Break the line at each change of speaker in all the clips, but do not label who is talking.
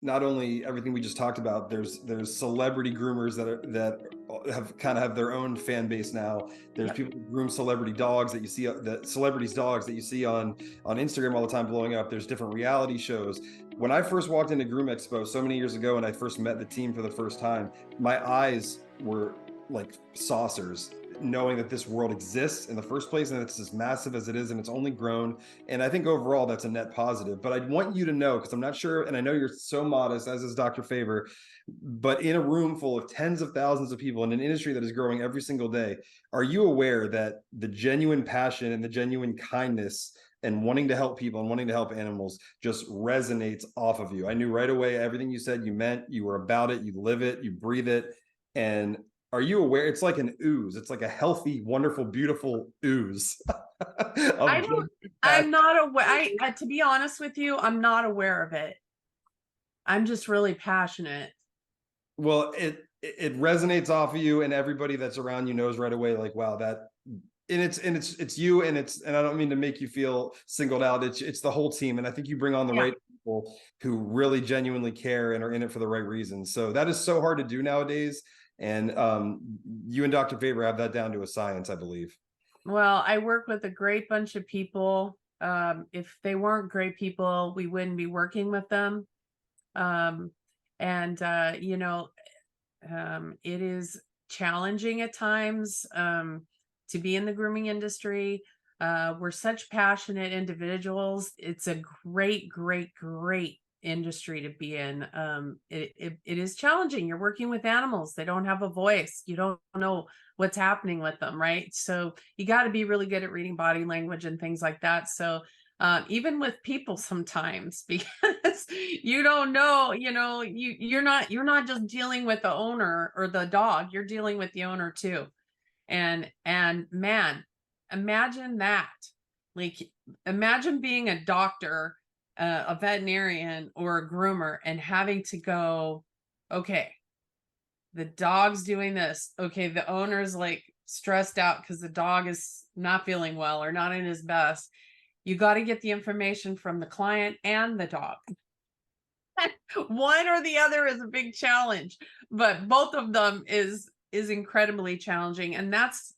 not only everything we just talked about, there's celebrity groomers that have kind of have their own fan base now. There's
Yep.
people who groom celebrity dogs that you see, the celebrities dogs that you see on Instagram all the time blowing up. There's different reality shows. When I first walked into Groom Expo so many years ago and I first met the team for the first time, my eyes were like saucers, knowing that this world exists in the first place and it's as massive as it is and it's only grown. And I think overall that's a net positive. But I'd want you to know, because I'm not sure, and I know you're so modest, as is Dr. Faver, but in a room full of tens of thousands of people in an industry that is growing every single day, are you aware that the genuine passion and the genuine kindness and wanting to help people and wanting to help animals just resonates off of you? I knew right away everything you said you meant, you were about it, you live it, you breathe it. And are you aware? It's like an ooze. It's like a healthy, wonderful, beautiful ooze
I
of
don't,
passion.
I'm not aware. To be honest with you, I'm not aware of it. I'm just really passionate.
Well, it resonates off of you, and everybody that's around you knows right away. Like, wow, that. And it's you, and I don't mean to make you feel singled out. It's the whole team, and I think you bring on the
Yeah.
right people who really genuinely care and are in it for the right reasons. So that is so hard to do nowadays. And you and Dr. Faber have that down to a science, I believe.
Well, I work with a great bunch of people. If they weren't great people, we wouldn't be working with them. Um, and it is challenging at times to be in the grooming industry. We're such passionate individuals. It's a great, great, great industry to be in. It is challenging. You're working with animals. They don't have a voice. You don't know what's happening with them, right? So you got to be really good at reading body language and things like that. So even with people sometimes, because you don't know, you're not just dealing with the owner or the dog, you're dealing with the owner too. And man, imagine that. Like, imagine being a doctor, a veterinarian or a groomer and having to go, okay, the dog's doing this. Okay, the owner's like stressed out because the dog is not feeling well or not in his best. You got to get the information from the client and the dog. One or the other is a big challenge, but both of them is incredibly challenging. And that's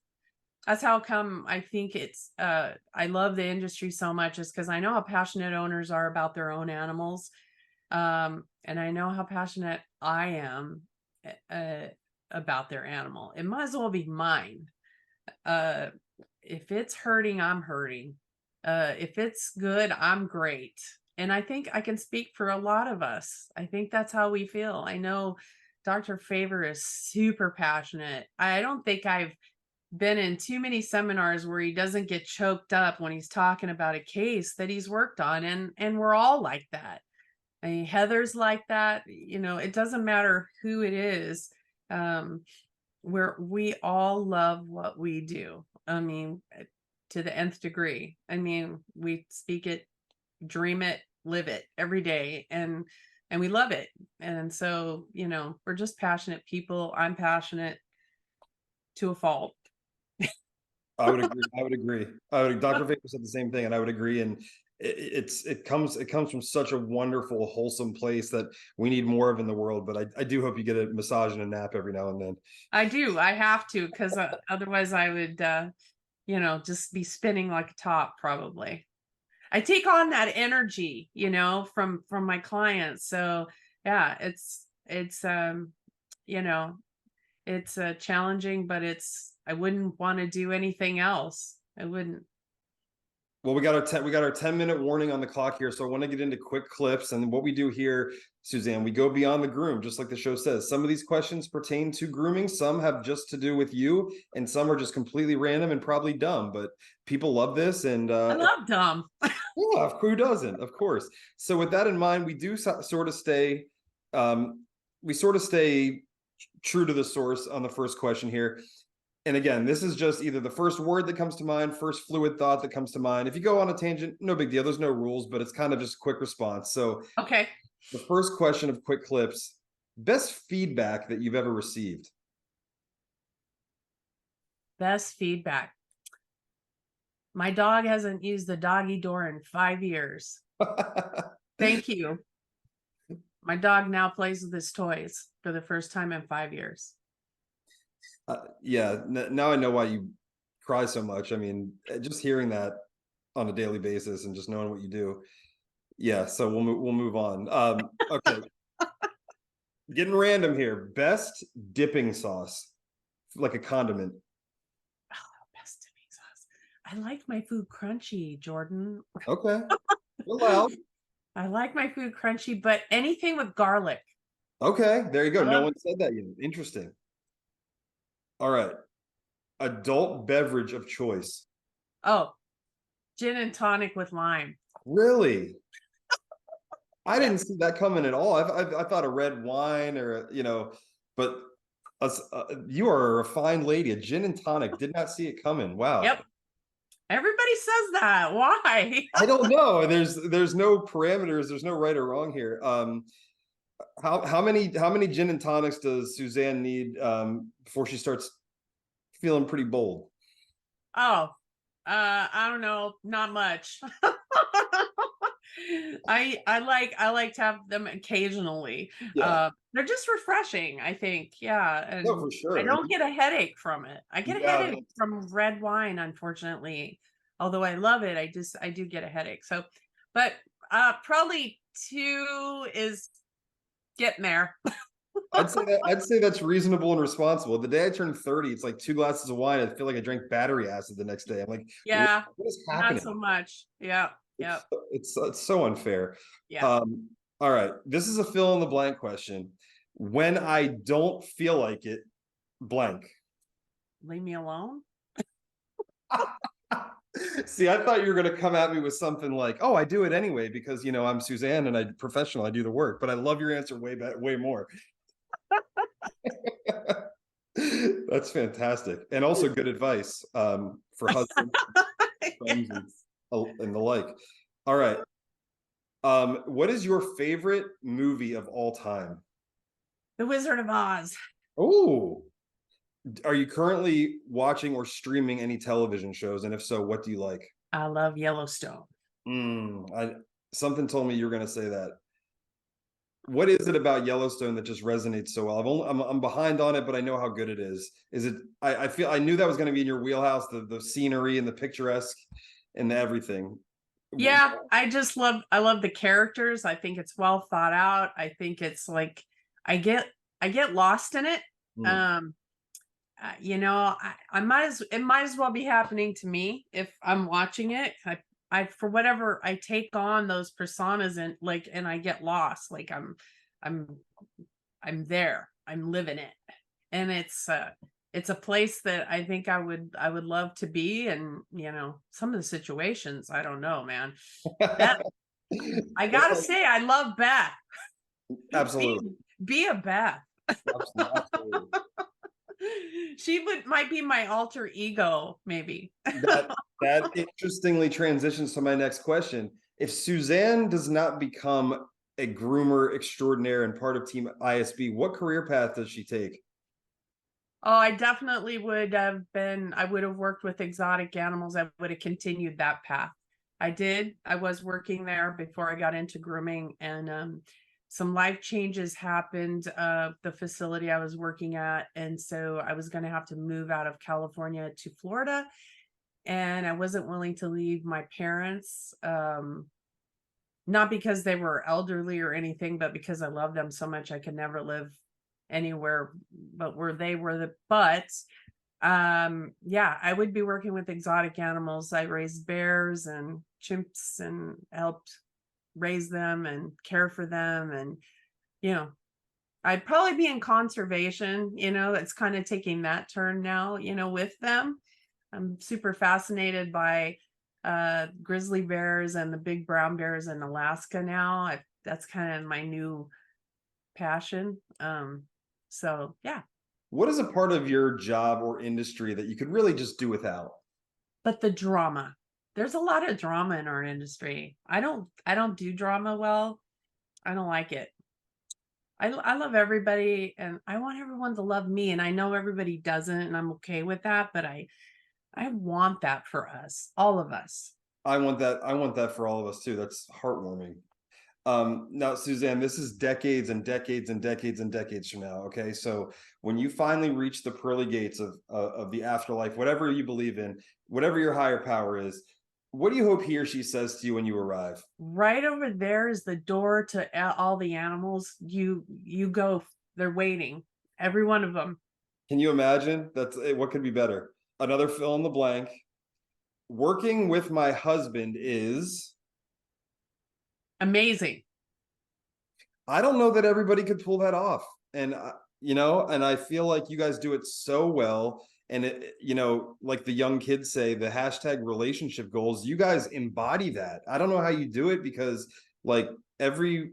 how come I think I love the industry so much, is because I know how passionate owners are about their own animals. And I know how passionate I am uh, about their animal. It might as well be mine. uh if it's hurting, I'm hurting. If it's good, I'm great. And I think I can speak for a lot of us. I think that's how we feel. I know Dr. Faver is super passionate. I don't think I've been in too many seminars where he doesn't get choked up when he's talking about a case that he's worked on, and we're all like that. I mean, Heather's like that. It doesn't matter who it is. um we all love what we do. I mean, to the nth degree. I mean, we speak it, dream it, live it every day, and we love it. And so, we're just passionate people. I'm passionate to a fault.
I would agree. I would agree. Dr. Faber said the same thing, and I would agree. And it comes from such a wonderful, wholesome place that we need more of in the world. But I do hope you get a massage and a nap every now and then.
I do. I have to, because otherwise I would, just be spinning like a top probably. I take on that energy, from my clients. So yeah, you know, it's challenging, but I wouldn't want to do anything else. I wouldn't.
Well, we got our 10-minute warning on the clock here, so I want to get into quick clips. And what we do here, Suzanne, we go beyond the groom, just like the show says. Some of these questions pertain to grooming, some have just to do with you, and some are just completely random and probably dumb. But people love this, and
I love dumb.
yeah, who doesn't? Of course. So with that in mind, we do sort of stay, we sort of stay true to the source on the first question here. And again, this is just either the first word that comes to mind, first fluid thought that comes to mind. If you go on a tangent, no big deal. There's no rules, but it's kind of just a quick response. So
Okay.
the first question of quick clips: best feedback that you've ever received?
Best feedback. My dog hasn't used the doggy door in 5 years. Thank you. My dog now plays with his toys for the first time in 5 years.
Yeah, now I know why you cry so much. I mean, just hearing that on a daily basis and just knowing what you do. Yeah, so we'll move on. Okay, getting random here. Best dipping sauce, like a condiment.
Oh, best dipping sauce. I like my food crunchy, Jordan.
Okay, allowed.
I like my food crunchy, but anything with garlic.
Okay, there you go.
I
No
love.
one said that yet. Interesting. All right, adult beverage of choice.
Oh, gin and tonic with lime.
Really? I
Yeah.
didn't see that coming at all. I thought a red wine or but you are a refined lady. A gin and tonic. Did not see it coming. Wow.
Yep. Everybody says that. Why?
I don't know. There's no parameters. There's no right or wrong here. How many gin and tonics does Suzanne need before she starts feeling pretty bold?
Oh, I don't know, not much. I like to have them occasionally.
Yeah,
They're just refreshing, I think. Yeah,
no,
and
for
I
sure.
don't get a headache from it. I get a
Yeah,
headache from red wine, unfortunately. Although I love it, I do get a headache. So, but probably two is getting there.
I'd say that's reasonable and responsible. The day I turned 30, it's like 2 glasses of wine. I feel like I drank battery acid the next day. I'm like,
Yeah,
what is
not
happening?
so much. Yeah, yeah,
It's so unfair.
yeah.
Um, all right, this is a fill in the blank question. When I don't feel like it, blank.
Leave me alone.
See, I thought you were going to come at me with something like, "Oh, I do it anyway because I'm Suzanne and I'm professional. I do the work." But I love your answer way more. That's fantastic, and also good advice for husbands, friends,
Yes.
and the like. All right, what is your favorite movie of all time?
The Wizard of Oz.
Oh, are you currently watching or streaming any television shows? And if so, what do you like?
I love Yellowstone.
Something told me you were going to say that. What is it about Yellowstone that just resonates so well? I'm behind on it, but I know how good it is. Is it? I feel I knew that was going to be in your wheelhouse. The scenery and the picturesque and the everything.
Yeah, I love the characters. I think it's well thought out. I think it's like I get lost in it.
Hmm.
Um I it might as well be happening to me if I'm watching it. I for whatever I take on those personas and I get lost. Like I'm I'm there. I'm living it. And it's a place that I think I would love to be. And some of the situations, I don't know, man. That I gotta say, I love Beth. be
Absolutely,
be a Beth.
absolutely.
She might be my alter ego, maybe.
That interestingly transitions to my next question. If Suzanne does not become a groomer extraordinaire and part of Team ISB, what career path does she take?
Oh, I definitely would have been. I would have worked with exotic animals. I would have continued that path. I did. I was working there before I got into grooming, and some life changes happened. The facility I was working at, and so I was going to have to move out of California to Florida, and I wasn't willing to leave my parents. Not because they were elderly or anything, but because I love them so much. I could never live anywhere but where they were. Yeah, I would be working with exotic animals. I raised bears and chimps and helped raise them and care for them. And you know I'd probably be in conservation. That's kind of taking that turn now, with them. I'm super fascinated by grizzly bears and the big brown bears in Alaska now. That's kind of my new passion. So yeah.
What is a part of your job or industry that you could really just do without?
But the drama. There's a lot of drama in our industry. I don't do drama well. I don't like it. I love everybody and I want everyone to love me, and I know everybody doesn't, and I'm okay with that, but I want that for us, all of us.
I want that for all of us too. That's heartwarming. Now, Suzanne, this is decades and decades and decades and decades from now. Okay, so when you finally reach the pearly gates of the afterlife, whatever you believe in, whatever your higher power is, what do you hope he or she says to you when you arrive?
Right over there is the door to all the animals. You go, they're waiting, every one of them.
Can you imagine? That's what could be better? Another fill in the blank. Working with my husband is.
Amazing.
I don't know that everybody could pull that off. And, and I feel like you guys do it so well. And, like the young kids say, the hashtag relationship goals, you guys embody that. I don't know how you do it because, like, every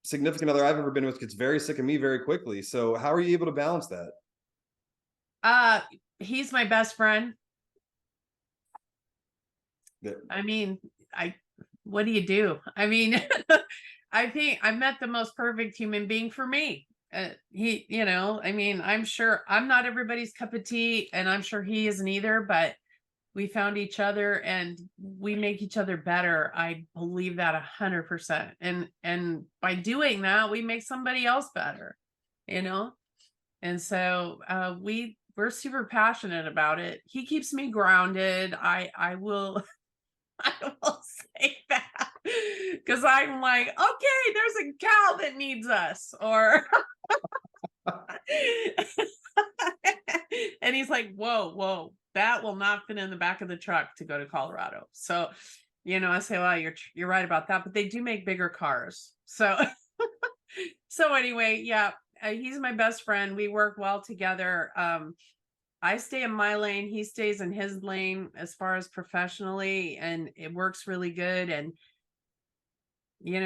significant other I've ever been with gets very sick of me very quickly. So, how are you able to balance that?
He's my best friend.
That-
I mean, what do you do? I mean, I think I met the most perfect human being for me. I mean, I'm sure I'm not everybody's cup of tea, and I'm sure he isn't either, but we found each other and we make each other better. I believe that 100%. And by doing that, we make somebody else better, you know? And so we're super passionate about it. He keeps me grounded. I will I will say that because I'm like, okay, there's a cow that needs us, or and he's like, whoa, that will not fit in the back of the truck to go to Colorado. So, I say, well, you're right about that, but they do make bigger cars. So, so anyway, yeah, he's my best friend. We work well together. I stay in my lane, he stays in his lane as far as professionally, and it works really good. And we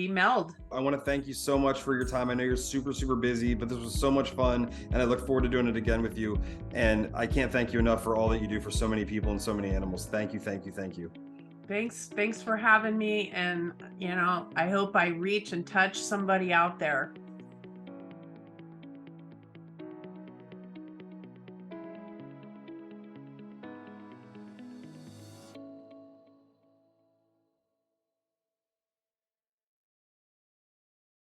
meld.
I want to thank you so much for your time. I know you're super, super busy, but this was so much fun. And I look forward to doing it again with you. And I can't thank you enough for all that you do for so many people and so many animals. Thank you, thank you, thank you.
Thanks for having me. And I hope I reach and touch somebody out there.